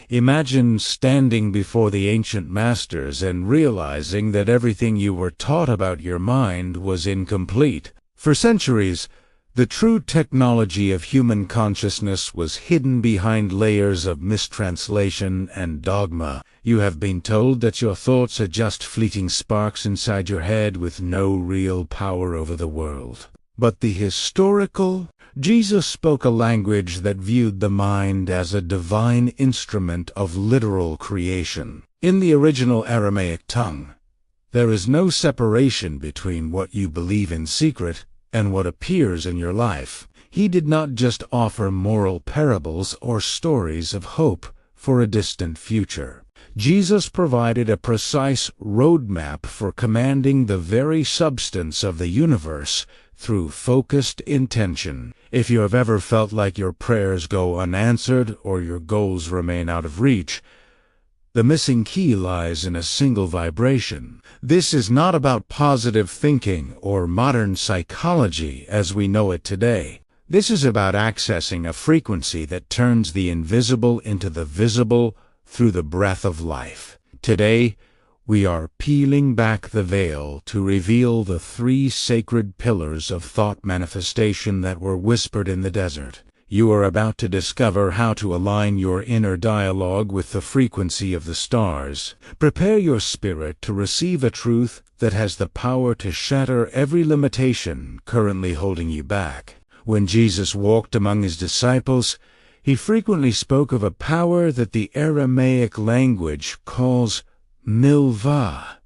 Imagine standing before the ancient masters and realizing that everything you were taught about your mind was incomplete. For centuries, the true technology of human consciousness was hidden behind layers of mistranslation and dogma. You have been told that your thoughts are just fleeting sparks inside your head with no real power over the world. But the historical Jesus spoke a language that viewed the mind as a divine instrument of literal creation. In the original Aramaic tongue, there is no separation between what you believe in secret and what appears in your life. He did not just offer moral parables or stories of hope for a distant future. Jesus provided a precise roadmap for commanding the very substance of the universe through focused intention. If you have ever felt like your prayers go unanswered or your goals remain out of reach, the missing key lies in a single vibration. This is not about positive thinking or modern psychology as we know it today. This is about accessing a frequency that turns the invisible into the visible through the breath of life. Today, we are peeling back the veil to reveal the 3 sacred pillars of thought manifestation that were whispered in the desert. You are about to discover how to align your inner dialogue with the frequency of the stars. Prepare your spirit to receive a truth that has the power to shatter every limitation currently holding you back. When Jesus walked among his disciples, he frequently spoke of a power that the Aramaic language calls Miltha,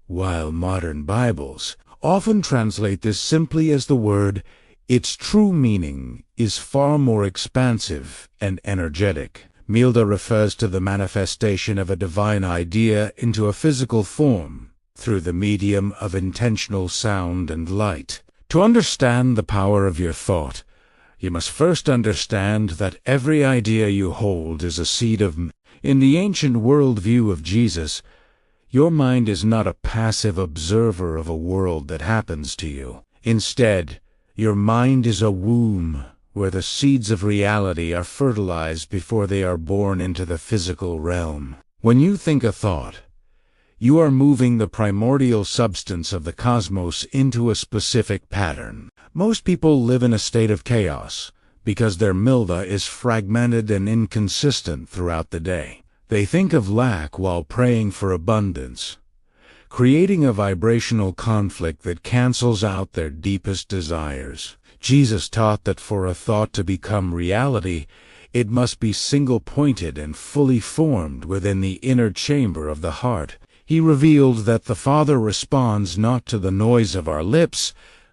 while modern Bibles often translate this simply as the word. Its true meaning is far more expansive and energetic. Miltha refers to the manifestation of a divine idea into a physical form through the medium of intentional sound and light. To understand the power of your thought, you must first understand that every idea you hold is a seed of. In the ancient worldview of Jesus, your mind is not a passive observer of a world that happens to you. Instead, your mind is a womb where the seeds of reality are fertilized before they are born into the physical realm. When you think a thought, you are moving the primordial substance of the cosmos into a specific pattern. Most people live in a state of chaos because their Miltha is fragmented and inconsistent throughout the day. They think of lack while praying for abundance, creating a vibrational conflict that cancels out their deepest desires. Jesus taught that for a thought to become reality, it must be single-pointed and fully formed within the inner chamber of the heart. He revealed that the Father responds not to the noise of our lips,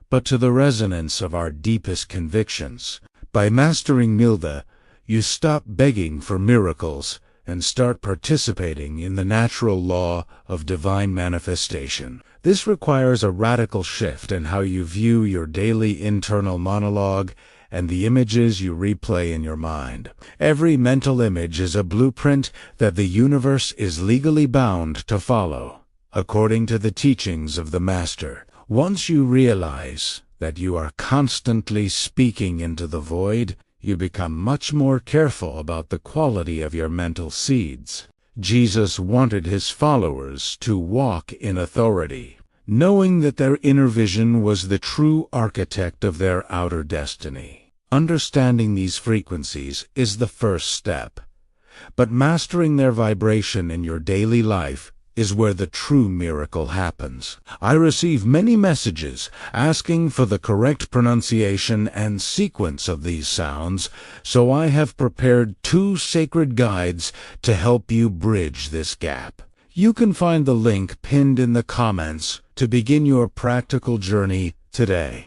but to the resonance of our deepest convictions. By mastering Miltha, you stop begging for miracles and start participating in the natural law of divine manifestation. This requires a radical shift in how you view your daily internal monologue and the images you replay in your mind. Every mental image is a blueprint that the universe is legally bound to follow, according to the teachings of the Master. Once you realize that you are constantly speaking into the void, you become much more careful about the quality of your mental seeds. Jesus wanted his followers to walk in authority, knowing that their inner vision was the true architect of their outer destiny. Understanding these frequencies is the first step, but mastering their vibration in your daily life is where the true miracle happens. I receive many messages asking for the correct pronunciation and sequence of these sounds, so I have prepared 2 sacred guides to help you bridge this gap. You can find the link pinned in the comments to begin your practical journey today.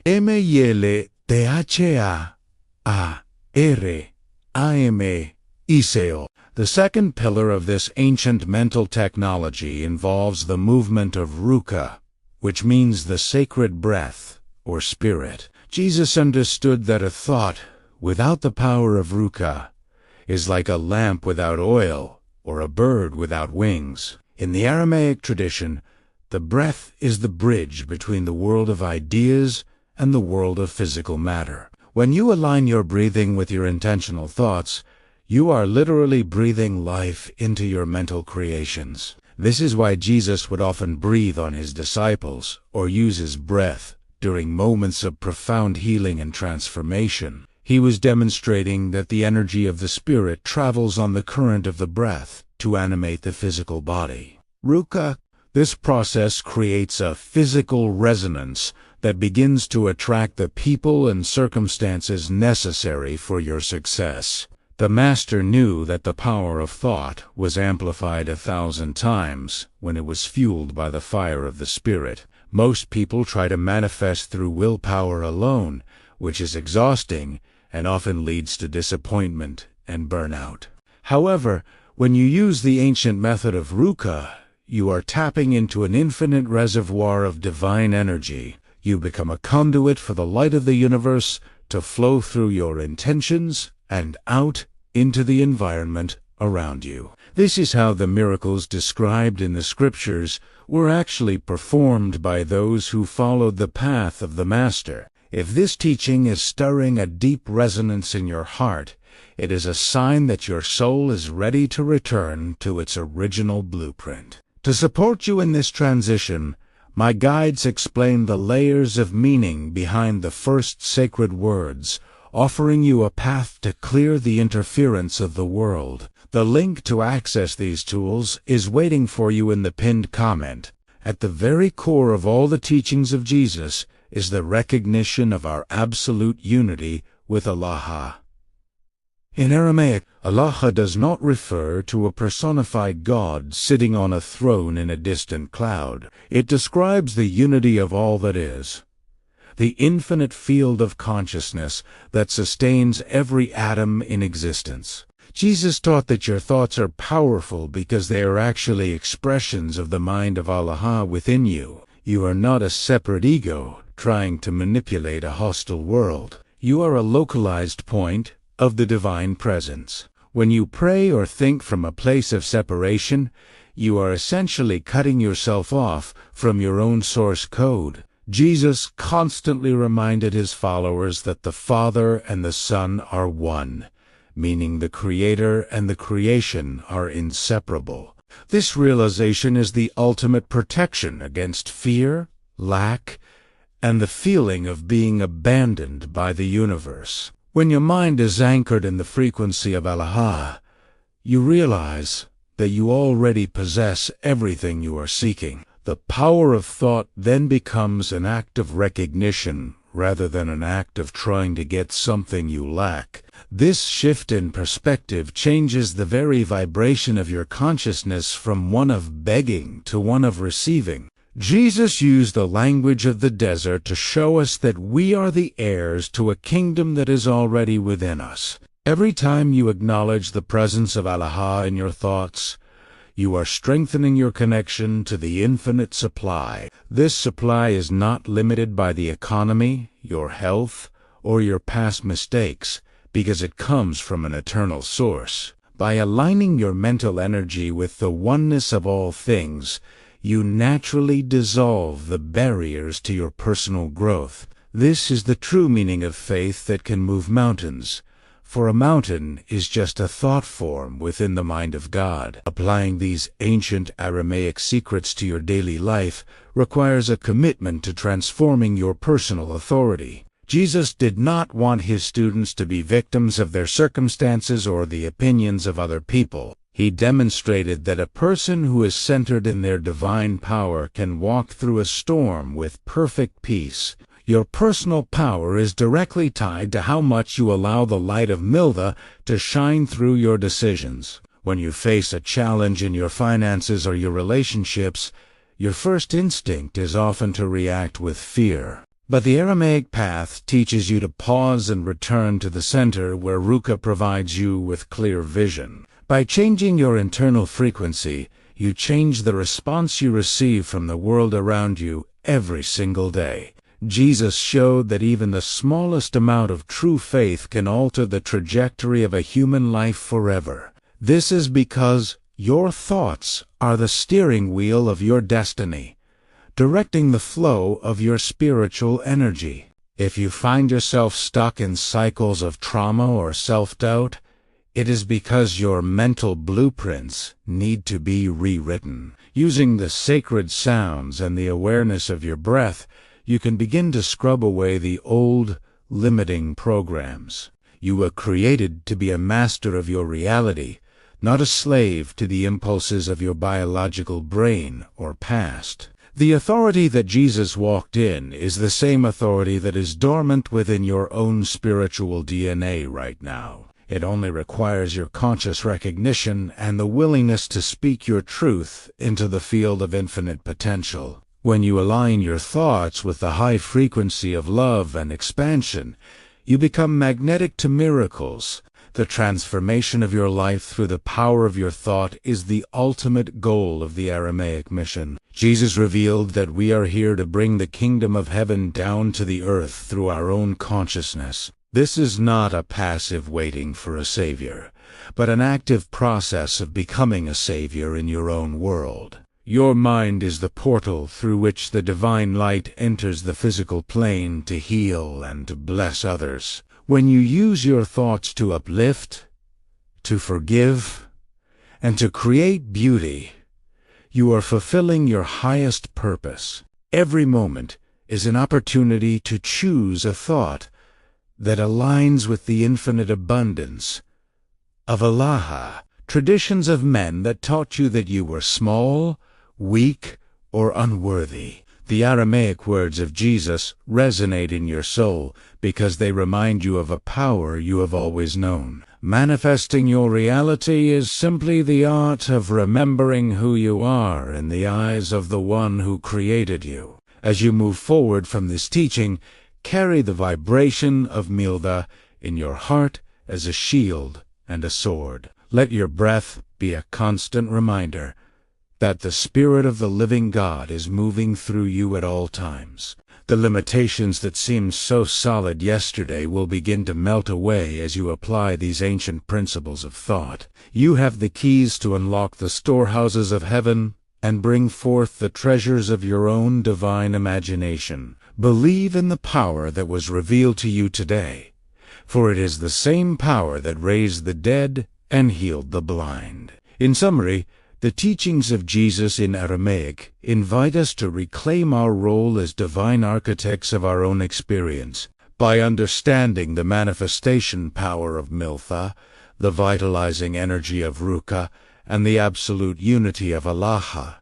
Iseo. The second pillar of this ancient mental technology involves the movement of Rocco, which means the sacred breath or spirit. Jesus understood that a thought without the power of Rocco is like a lamp without oil or a bird without wings. In the Aramaic tradition, the breath is the bridge between the world of ideas and the world of physical matter. When you align your breathing with your intentional thoughts, You are literally breathing life into your mental creations. This is why Jesus would often breathe on his disciples or use his breath during moments of profound healing and transformation. He was demonstrating that the energy of the Spirit travels on the current of the breath to animate the physical body. Ruka, this process creates a physical resonance that begins to attract the people and circumstances necessary for your success. The Master knew that the power of thought was amplified 1,000 times when it was fueled by the fire of the Spirit. Most people try to manifest through willpower alone, which is exhausting and often leads to disappointment and burnout. However, when you use the ancient method of Ruka, you are tapping into an infinite reservoir of divine energy. You become a conduit for the light of the universe to flow through your intentions and out into the environment around you. This is how the miracles described in the scriptures were actually performed by those who followed the path of the Master. If this teaching is stirring a deep resonance in your heart, it is a sign that your soul is ready to return to its original blueprint. To support you in this transition, my guides explain the layers of meaning behind the first sacred words, offering you a path to clear the interference of the world. The link to access these tools is waiting for you in the pinned comment. At the very core of all the teachings of Jesus is the recognition of our absolute unity with Alaha. In Aramaic, Alaha does not refer to a personified God sitting on a throne in a distant cloud. It describes the unity of all that is, the infinite field of consciousness that sustains every atom in existence. Jesus taught that your thoughts are powerful because they are actually expressions of the mind of Alaha within you. You are not a separate ego trying to manipulate a hostile world. You are a localized point of the divine presence. When you pray or think from a place of separation, you are essentially cutting yourself off from your own source code. Jesus constantly reminded his followers that the Father and the Son are one, meaning the Creator and the creation are inseparable. This realization is the ultimate protection against fear, lack, and the feeling of being abandoned by the universe. When your mind is anchored in the frequency of Alaha, you realize that you already possess everything you are seeking. The power of thought then becomes an act of recognition rather than an act of trying to get something you lack. This shift in perspective changes the very vibration of your consciousness from one of begging to one of receiving. Jesus used the language of the desert to show us that we are the heirs to a kingdom that is already within us. Every time you acknowledge the presence of Alaha in your thoughts, you are strengthening your connection to the infinite supply. This supply is not limited by the economy, your health, or your past mistakes, because it comes from an eternal source. By aligning your mental energy with the oneness of all things, you naturally dissolve the barriers to your personal growth. This is the true meaning of faith that can move mountains, for a mountain is just a thought form within the mind of God. Applying these ancient Aramaic secrets to your daily life requires a commitment to transforming your personal authority. Jesus did not want his students to be victims of their circumstances or the opinions of other people. He demonstrated that a person who is centered in their divine power can walk through a storm with perfect peace. Your personal power is directly tied to how much you allow the light of Miltha to shine through your decisions. When you face a challenge in your finances or your relationships, your first instinct is often to react with fear. But the Aramaic path teaches you to pause and return to the center where Ruka provides you with clear vision. By changing your internal frequency, you change the response you receive from the world around you every single day. Jesus showed that even the smallest amount of true faith can alter the trajectory of a human life forever. This is because your thoughts are the steering wheel of your destiny, directing the flow of your spiritual energy. If you find yourself stuck in cycles of trauma or self-doubt, It is because your mental blueprints need to be rewritten. Using the sacred sounds and the awareness of your breath, you can begin to scrub away the old, limiting programs. You were created to be a master of your reality, not a slave to the impulses of your biological brain or past. The authority that Jesus walked in is the same authority that is dormant within your own spiritual DNA right now. It only requires your conscious recognition and the willingness to speak your truth into the field of infinite potential. When you align your thoughts with the high frequency of love and expansion, you become magnetic to miracles. The transformation of your life through the power of your thought is the ultimate goal of the Aramaic mission. Jesus revealed that we are here to bring the kingdom of heaven down to the earth through our own consciousness. This is not a passive waiting for a savior, but an active process of becoming a savior in your own world. Your mind is the portal through which the divine light enters the physical plane to heal and to bless others. When you use your thoughts to uplift, to forgive, and to create beauty, you are fulfilling your highest purpose. Every moment is an opportunity to choose a thought that aligns with the infinite abundance of Alaha, traditions of men that taught you that you were small, weak, or unworthy. The Aramaic words of Jesus resonate in your soul because they remind you of a power you have always known. Manifesting your reality is simply the art of remembering who you are in the eyes of the one who created you. As you move forward from this teaching, carry the vibration of Miltha in your heart as a shield and a sword. Let your breath be a constant reminder that the Spirit of the living God is moving through you at all times. The limitations that seemed so solid yesterday will begin to melt away as you apply these ancient principles of thought. You have the keys to unlock the storehouses of heaven and bring forth the treasures of your own divine imagination. Believe in the power that was revealed to you today, for it is the same power that raised the dead and healed the blind. In summary, the teachings of Jesus in Aramaic invite us to reclaim our role as divine architects of our own experience. By understanding the manifestation power of Miltha, the vitalizing energy of Rocco, and the absolute unity of Alaha,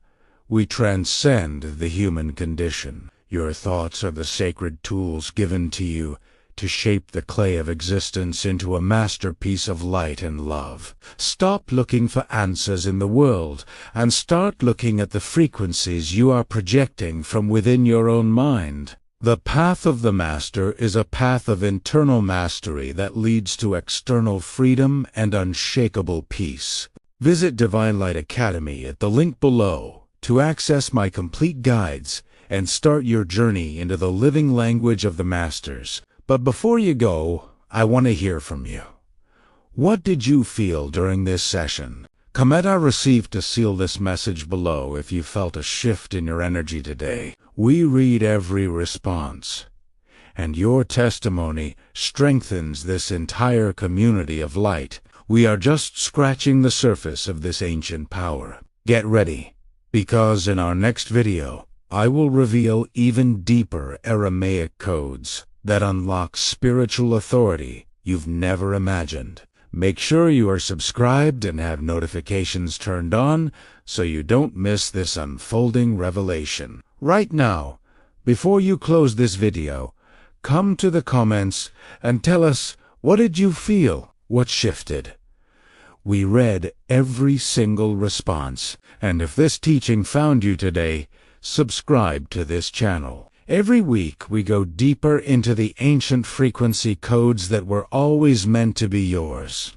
we transcend the human condition. Your thoughts are the sacred tools given to you to shape the clay of existence into a masterpiece of light and love. Stop looking for answers in the world and start looking at the frequencies you are projecting from within your own mind. The path of the Master is a path of internal mastery that leads to external freedom and unshakable peace. Visit Divine Light Academy at the link below to access my complete guides and start your journey into the living language of the Masters. But before you go, I want to hear from you. What did you feel during this session? Comment I received to seal this message below if you felt a shift in your energy today. We read every response, and your testimony strengthens this entire community of light. We are just scratching the surface of this ancient power. Get ready, because in our next video, I will reveal even deeper Aramaic codes that unlock spiritual authority you've never imagined. Make sure you are subscribed and have notifications turned on so you don't miss this unfolding revelation. Right now, before you close this video, come to the comments and tell us, what did you feel? What shifted? We read every single response, and if this teaching found you today, subscribe to this channel. Every week we go deeper into the ancient frequency codes that were always meant to be yours.